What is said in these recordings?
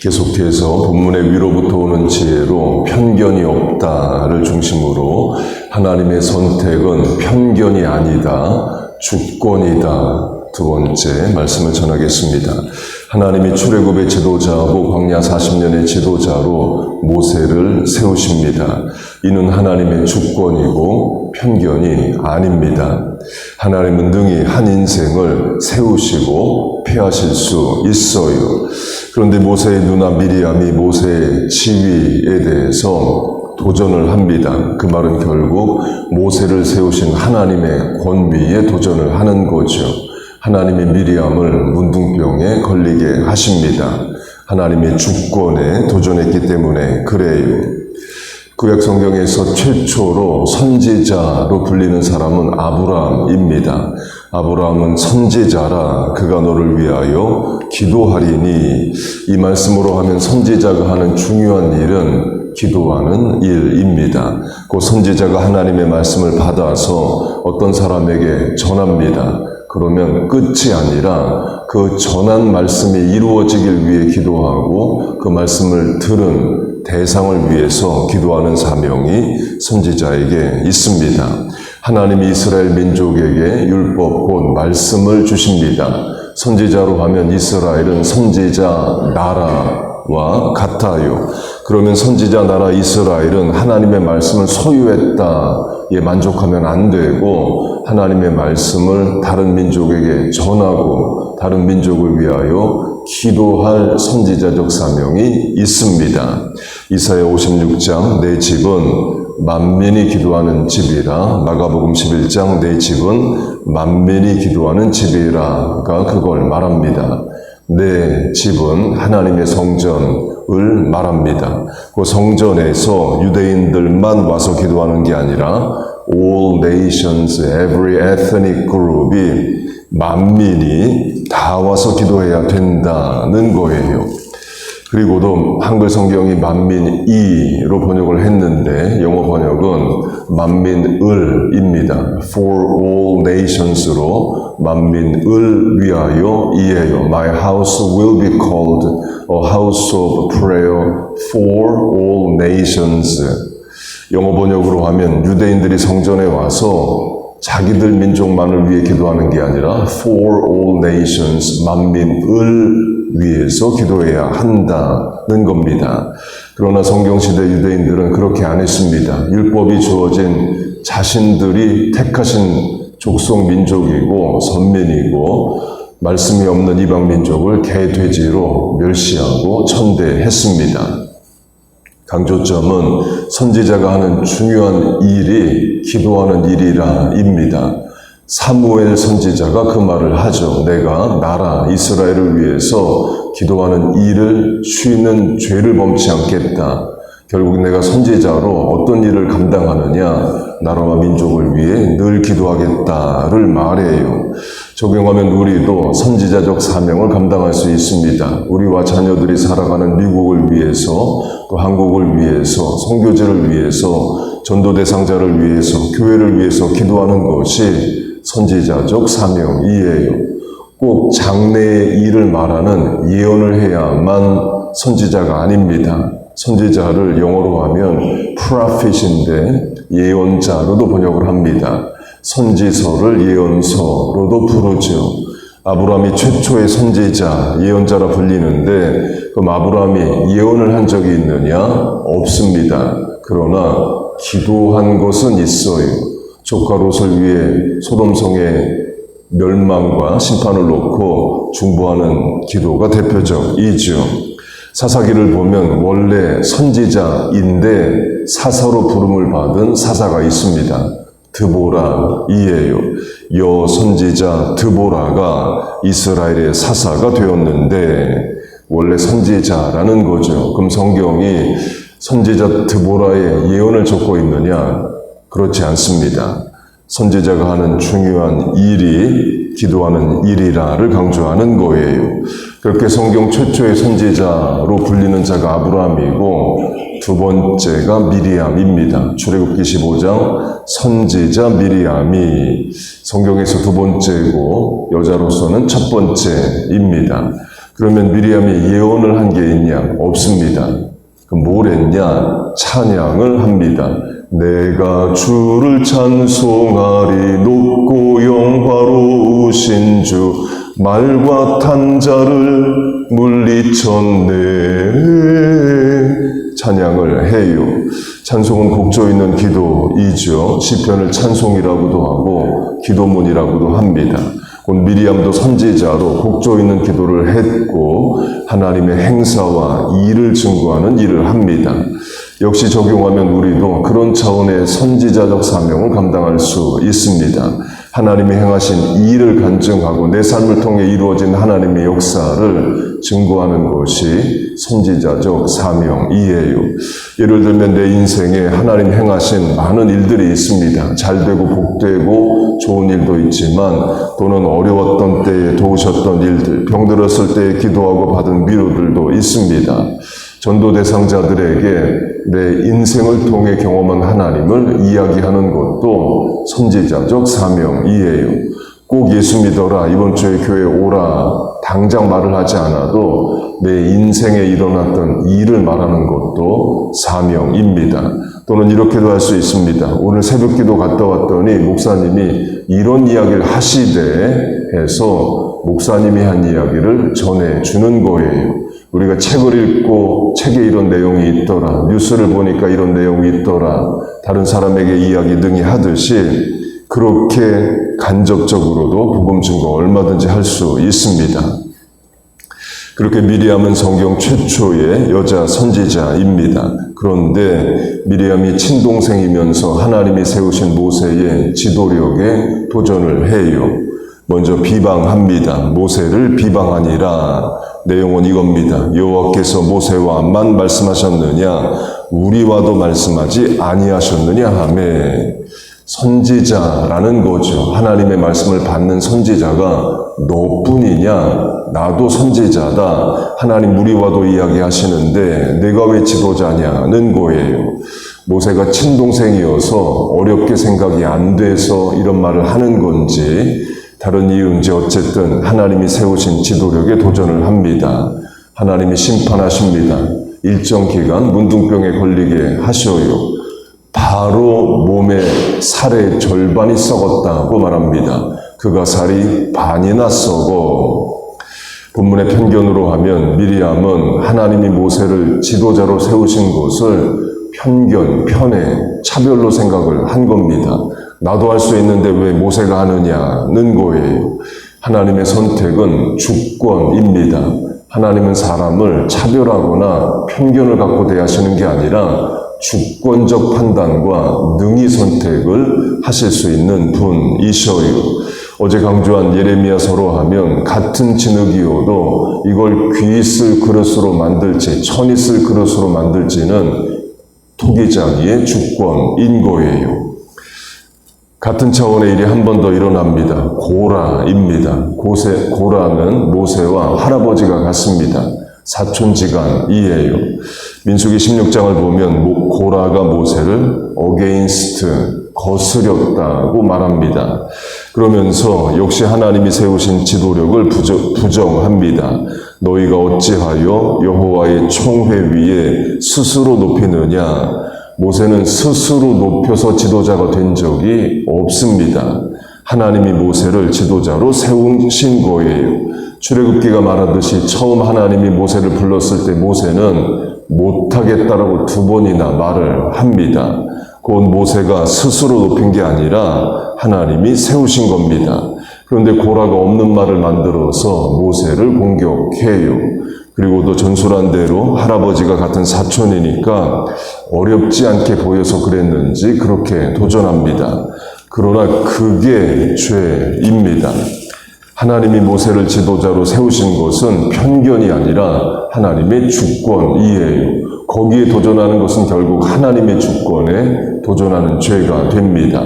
계속해서 본문의 위로부터 오는 지혜로 편견이 없다를 중심으로 하나님의 선택은 편견이 아니다, 주권이다. 두 번째 말씀을 전하겠습니다. 하나님이 출애굽의 지도자하고 광야 40년의 지도자로 모세를 세우십니다. 이는 하나님의 주권이고 편견이 아닙니다. 하나님은 능히 한 인생을 세우시고 폐하실 수 있어요. 그런데 모세의 누나 미리암이 모세의 지위에 대해서 도전을 합니다. 그 말은 결국 모세를 세우신 하나님의 권위에 도전을 하는 거죠. 하나님이 미리암을 문둥병에 걸리게 하십니다. 하나님의 주권에 도전했기 때문에 그래요. 구약 성경에서 최초로 선지자로 불리는 사람은 아브라함입니다. 아브라함은 선지자라 그가 너를 위하여 기도하리니, 이 말씀으로 하면 선지자가 하는 중요한 일은 기도하는 일입니다. 그 선지자가 하나님의 말씀을 받아서 어떤 사람에게 전합니다. 그러면 끝이 아니라 그 전한 말씀이 이루어지길 위해 기도하고 그 말씀을 들은 대상을 위해서 기도하는 사명이 선지자에게 있습니다. 하나님이 이스라엘 민족에게 율법 곧 말씀을 주십니다. 선지자로 하면 이스라엘은 선지자 나라와 같아요. 그러면 선지자 나라 이스라엘은 하나님의 말씀을 소유했다에 만족하면 안 되고 하나님의 말씀을 다른 민족에게 전하고 다른 민족을 위하여 기도할 선지자적 사명이 있습니다. 이사야 56장 내 집은 만민이 기도하는 집이라, 마가복음 11장 내 집은 만민이 기도하는 집이라가 그걸 말합니다. 내 집은 하나님의 성전을 말합니다. 그 성전에서 유대인들만 와서 기도하는 게 아니라 all nations, every ethnic group이 만민이 다 와서 기도해야 된다는 거예요. 그리고도 한글 성경이 만민이로 번역을 했는데 영어 번역은 만민을입니다. For all nations로 만민을 위하여 이에요. My house will be called a house of prayer for all nations. 영어 번역으로 하면 유대인들이 성전에 와서 자기들 민족만을 위해 기도하는 게 아니라 for all nations, 만민을 위해서 기도해야 한다는 겁니다. 그러나 성경시대 유대인들은 그렇게 안 했습니다. 율법이 주어진 자신들이 택하신 족속 민족이고 선민이고 말씀이 없는 이방 민족을 개, 돼지로 멸시하고 천대했습니다. 강조점은 선지자가 하는 중요한 일이 기도하는 일이라입니다. 사무엘 선지자가 그 말을 하죠. 내가 나라 이스라엘을 위해서 기도하는 일을 쉬는 죄를 범치 않겠다. 결국 내가 선지자로 어떤 일을 감당하느냐, 나라와 민족을 위해 늘 기도하겠다를 말해요. 적용하면 우리도 선지자적 사명을 감당할 수 있습니다. 우리와 자녀들이 살아가는 미국을 위해서, 또 한국을 위해서, 선교제를 위해서, 전도 대상자를 위해서, 교회를 위해서 기도하는 것이 선지자적 사명이에요. 꼭 장래의 일을 말하는 예언을 해야만 선지자가 아닙니다. 선지자를 영어로 하면 prophet인데 예언자로도 번역을 합니다. 선지서를 예언서로도 부르죠. 아브라함이 최초의 선지자, 예언자라 불리는데 그럼 아브라함이 예언을 한 적이 있느냐? 없습니다. 그러나 기도한 것은 있어요. 조카 롯을 위해 소돔성의 멸망과 심판을 놓고 중보하는 기도가 대표적이죠. 사사기를 보면 원래 선지자인데 사사로 부름을 받은 사사가 있습니다. 드보라이에요. 여 선지자 드보라가 이스라엘의 사사가 되었는데 원래 선지자라는 거죠. 그럼 성경이 선지자 드보라의 예언을 적고 있느냐? 그렇지 않습니다. 선지자가 하는 중요한 일이 기도하는 일이라를 강조하는 거예요. 그렇게 성경 최초의 선지자로 불리는 자가 아브라함이고 두 번째가 미리암입니다. 출애굽기 15장 선지자 미리암이 성경에서 두 번째고 여자로서는 첫 번째입니다. 그러면 미리암이 예언을 한 게 있냐? 없습니다. 그럼 뭘 했냐? 찬양을 합니다. 내가 주를 찬송하리 높고 영화로우신 주 말과 탄자를 물리쳤네. 찬양을 해요. 찬송은 곡조 있는 기도이죠. 시편을 찬송이라고도 하고 기도문이라고도 합니다. 곧 미리암도 선지자로 곡조 있는 기도를 했고 하나님의 행사와 일을 증거하는 일을 합니다. 역시 적용하면 우리도 그런 차원의 선지자적 사명을 감당할 수 있습니다. 하나님이 행하신 일을 간증하고 내 삶을 통해 이루어진 하나님의 역사를 증거하는 것이 선지자적 사명이에요. 예를 들면 내 인생에 하나님 행하신 많은 일들이 있습니다. 잘되고 복되고 좋은 일도 있지만 또는 어려웠던 때에 도우셨던 일들, 병들었을 때에 기도하고 받은 위로들도 있습니다. 전도 대상자들에게 내 인생을 통해 경험한 하나님을 이야기하는 것도 선지자적 사명이에요. 꼭 예수 믿어라, 이번 주에 교회 오라, 당장 말을 하지 않아도 내 인생에 일어났던 일을 말하는 것도 사명입니다. 또는 이렇게도 할 수 있습니다. 오늘 새벽기도 갔다 왔더니 목사님이 이런 이야기를 하시되 해서 목사님이 한 이야기를 전해주는 거예요. 우리가 책을 읽고 책에 이런 내용이 있더라, 뉴스를 보니까 이런 내용이 있더라, 다른 사람에게 이야기 등이 하듯이 그렇게 간접적으로도 복음 증거 얼마든지 할 수 있습니다. 그렇게 미리암은 성경 최초의 여자 선지자입니다. 그런데 미리암이 친동생이면서 하나님이 세우신 모세의 지도력에 도전을 해요. 먼저 비방합니다. 모세를 비방하니라. 내용은 이겁니다. 여호와께서 모세와만 말씀하셨느냐? 우리와도 말씀하지 아니하셨느냐 하며 선지자라는 거죠. 하나님의 말씀을 받는 선지자가 너뿐이냐? 나도 선지자다. 하나님 우리와도 이야기하시는데 내가 왜 지도자냐는 거예요. 모세가 친동생이어서 어렵게 생각이 안 돼서 이런 말을 하는 건지 다른 이유인지 어쨌든 하나님이 세우신 지도력에 도전을 합니다. 하나님이 심판하십니다. 일정 기간 문둥병에 걸리게 하셔요. 바로 몸의 살의 절반이 썩었다고 말합니다. 그가 살이 반이나 썩어. 본문의 편견으로 하면 미리암은 하나님이 모세를 지도자로 세우신 것을 편견, 편애, 차별로 생각을 한 겁니다. 나도 할 수 있는데 왜 모세가 하느냐는 거예요. 하나님의 선택은 주권입니다. 하나님은 사람을 차별하거나 편견을 갖고 대하시는 게 아니라 주권적 판단과 능히 선택을 하실 수 있는 분이셔요. 어제 강조한 예레미야서로 하면 같은 진흙이어도 이걸 귀 쓸 그릇으로 만들지 천이 쓸 그릇으로 만들지는 토기장이의 주권인 거예요. 같은 차원의 일이 한 번 더 일어납니다. 고라입니다. 고라는 모세와 할아버지가 같습니다. 사촌지간이에요. 민수기 16장을 보면 고라가 모세를 어게인스트, 거스렸다고 말합니다. 그러면서 역시 하나님이 세우신 지도력을 부정합니다. 너희가 어찌하여 여호와의 총회 위에 스스로 높이느냐? 모세는 스스로 높여서 지도자가 된 적이 없습니다. 하나님이 모세를 지도자로 세우신 거예요. 출애굽기가 말하듯이 처음 하나님이 모세를 불렀을 때 모세는 못하겠다라고 2번이나 말을 합니다. 곧 모세가 스스로 높인 게 아니라 하나님이 세우신 겁니다. 그런데 고라가 없는 말을 만들어서 모세를 공격해요. 그리고도 전술한 대로 할아버지가 같은 사촌이니까 어렵지 않게 보여서 그랬는지 그렇게 도전합니다. 그러나 그게 죄입니다. 하나님이 모세를 지도자로 세우신 것은 편견이 아니라 하나님의 주권이에요. 거기에 도전하는 것은 결국 하나님의 주권에 도전하는 죄가 됩니다.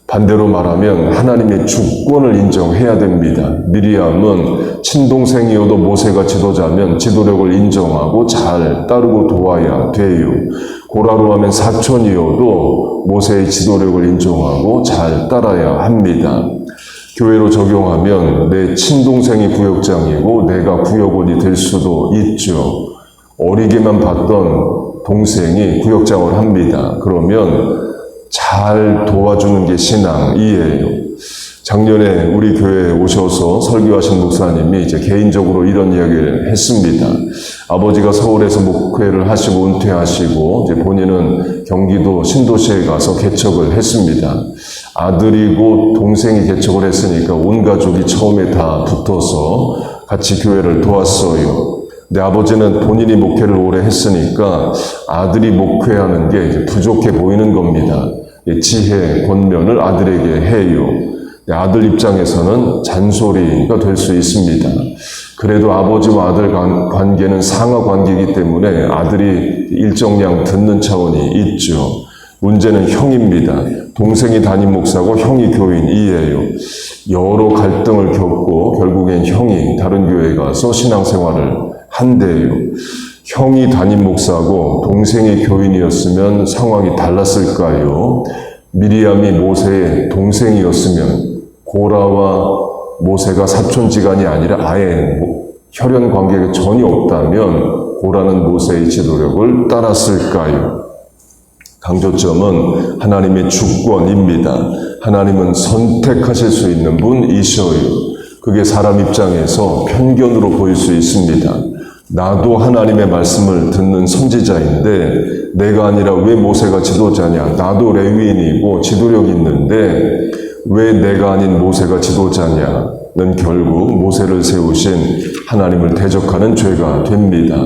반대로 말하면 하나님의 주권을 인정해야 됩니다. 미리암은 친동생이어도 모세가 지도자면 지도력을 인정하고 잘 따르고 도와야 돼요. 고라로 하면 사촌이어도 모세의 지도력을 인정하고 잘 따라야 합니다. 교회로 적용하면 내 친동생이 구역장이고 내가 구역원이 될 수도 있죠. 어리게만 봤던 동생이 구역장을 합니다. 그러면 잘 도와주는 게 신앙이에요. 작년에 우리 교회에 오셔서 설교하신 목사님이 이제 개인적으로 이런 이야기를 했습니다. 아버지가 서울에서 목회를 하시고 은퇴하시고 이제 본인은 경기도 신도시에 가서 개척을 했습니다. 아들이고 동생이 개척을 했으니까 온 가족이 처음에 다 붙어서 같이 교회를 도왔어요. 근데 아버지는 본인이 목회를 오래 했으니까 아들이 목회하는 게 이제 부족해 보이는 겁니다. 지혜, 권면을 아들에게 해요. 아들 입장에서는 잔소리가 될 수 있습니다. 그래도 아버지와 아들 관계는 상하 관계이기 때문에 아들이 일정량 듣는 차원이 있죠. 문제는 형입니다. 동생이 담임 목사고 형이 교인이에요. 여러 갈등을 겪고 결국엔 형이 다른 교회에 가서 신앙생활을 한대요. 형이 담임 목사고 동생이 교인이었으면 상황이 달랐을까요? 미리암이 모세의 동생이었으면 고라와 모세가 사촌지간이 아니라 아예 혈연 관계가 전혀 없다면 고라는 모세의 지도력을 따랐을까요? 강조점은 하나님의 주권입니다. 하나님은 선택하실 수 있는 분이셔요. 그게 사람 입장에서 편견으로 보일 수 있습니다. 나도 하나님의 말씀을 듣는 선지자인데 내가 아니라 왜 모세가 지도자냐? 나도 레위인이고 지도력이 있는데 왜 내가 아닌 모세가 지도자냐는 결국 모세를 세우신 하나님을 대적하는 죄가 됩니다.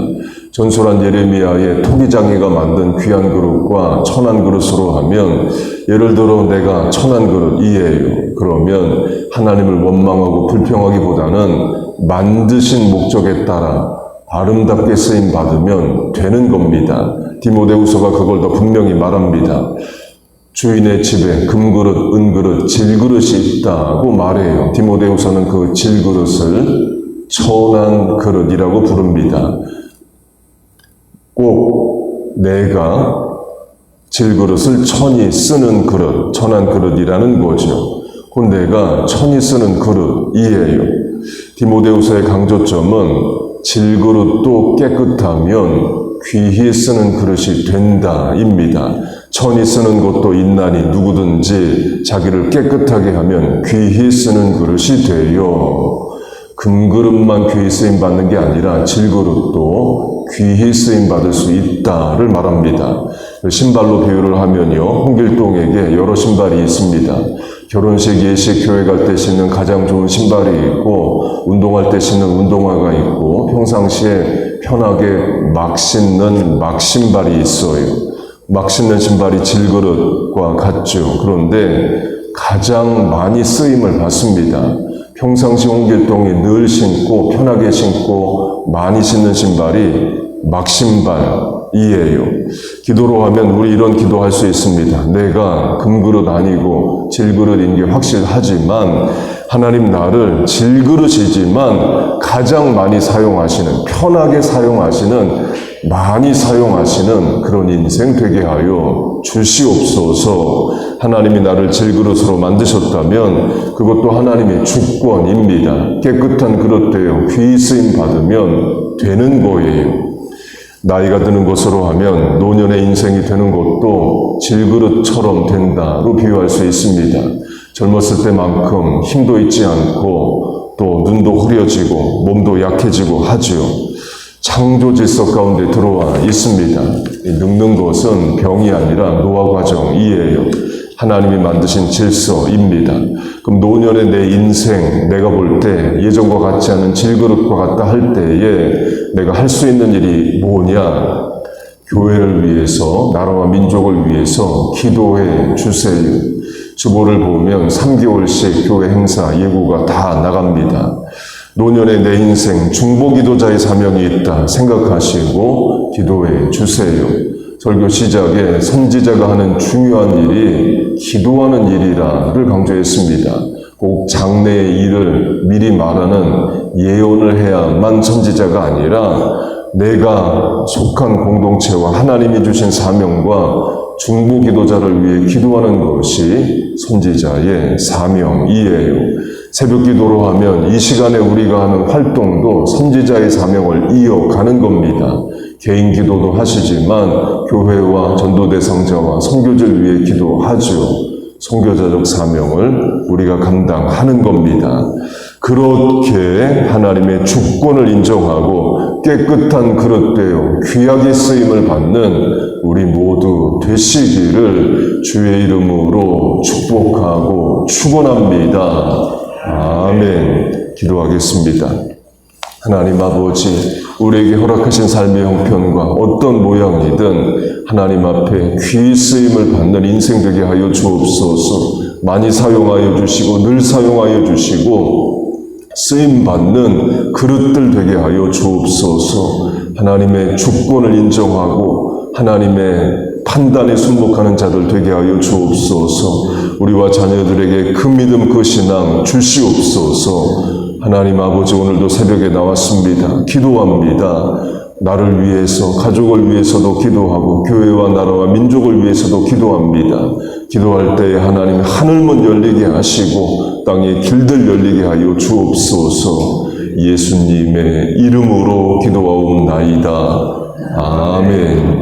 전설한 예레미야의 토기장이가 만든 귀한 그릇과 천한 그릇으로 하면 예를 들어 내가 천한 그릇이에요. 그러면 하나님을 원망하고 불평하기보다는 만드신 목적에 따라 아름답게 쓰임 받으면 되는 겁니다. 디모데후서가 그걸 더 분명히 말합니다. 주인의 집에 금그릇, 은그릇, 질그릇이 있다고 말해요. 디모데후서는 그 질그릇을 천한 그릇이라고 부릅니다. 꼭 내가 질그릇을 천이 쓰는 그릇, 천한 그릇이라는 거죠. 곧 내가 천이 쓰는 그릇이에요. 디모데후서의 강조점은 질그릇도 깨끗하면 귀히 쓰는 그릇이 된다입니다. 천이 쓰는 것도 있나니 누구든지 자기를 깨끗하게 하면 귀히 쓰는 그릇이 돼요. 금그릇만 귀히 쓰임 받는 게 아니라 질그릇도 귀히 쓰임 받을 수 있다를 말합니다. 신발로 비유를 하면요, 홍길동에게 여러 신발이 있습니다. 결혼식, 예식, 교회 갈 때 신는 가장 좋은 신발이 있고, 운동할 때 신는 운동화가 있고, 평상시에 편하게 막 신는 막 신발이 있어요. 막 신는 신발이 질그릇과 같죠. 그런데 가장 많이 쓰임을 받습니다. 평상시 홍길동이 늘 신고 편하게 신고 많이 신는 신발이 막신발이에요. 기도로 하면 우리 이런 기도할 수 있습니다. 내가 금그릇 아니고 질그릇인 게 확실하지만 하나님 나를 질그릇이지만 가장 많이 사용하시는, 편하게 사용하시는, 많이 사용하시는 그런 인생 되게 하여 주시옵소서. 하나님이 나를 질그릇으로 만드셨다면 그것도 하나님의 주권입니다. 깨끗한 그릇 되어 귀히 쓰임 받으면 되는 거예요. 나이가 드는 것으로 하면 노년의 인생이 되는 것도 질그릇처럼 된다로 비유할 수 있습니다. 젊었을 때만큼 힘도 있지 않고 또 눈도 흐려지고 몸도 약해지고 하지요. 창조 질서 가운데 들어와 있습니다. 늙는 것은 병이 아니라 노화 과정이에요. 하나님이 만드신 질서입니다. 그럼 노년의 내 인생, 내가 볼 때 예전과 같지 않은 질그릇과 같다 할 때에 내가 할 수 있는 일이 뭐냐? 교회를 위해서, 나라와 민족을 위해서 기도해 주세요. 주보를 보면 3개월씩 교회 행사, 예고가 다 나갑니다. 노년의 내 인생, 중보기도자의 사명이 있다 생각하시고 기도해 주세요. 설교 시작에 선지자가 하는 중요한 일이 기도하는 일이라를 강조했습니다. 꼭 장래의 일을 미리 말하는 예언을 해야만 선지자가 아니라 내가 속한 공동체와 하나님이 주신 사명과 중보기도자를 위해 기도하는 것이 선지자의 사명이에요. 새벽 기도로 하면 이 시간에 우리가 하는 활동도 선지자의 사명을 이어가는 겁니다. 개인 기도도 하시지만 교회와 전도 대상자와 선교지를 위해 기도하죠. 선교자적 사명을 우리가 감당하는 겁니다. 그렇게 하나님의 주권을 인정하고 깨끗한 그릇 되어 귀하게 쓰임을 받는 우리 모두 되시기를 주의 이름으로 축복하고 축원합니다. 아멘. 기도하겠습니다. 하나님 아버지, 우리에게 허락하신 삶의 형편과 어떤 모양이든 하나님 앞에 귀히 쓰임을 받는 인생 되게 하여 주옵소서. 많이 사용하여 주시고 늘 사용하여 주시고 쓰임받는 그릇들 되게 하여 주옵소서. 하나님의 주권을 인정하고 하나님의 판단에 순복하는 자들 되게 하여 주옵소서. 우리와 자녀들에게 그 믿음 그 신앙 주시옵소서. 하나님 아버지, 오늘도 새벽에 나왔습니다. 기도합니다. 나를 위해서, 가족을 위해서도 기도하고 교회와 나라와 민족을 위해서도 기도합니다. 기도할 때에 하나님 하늘문 열리게 하시고 땅의 길들 열리게 하여 주옵소서. 예수님의 이름으로 기도하옵나이다. 아멘.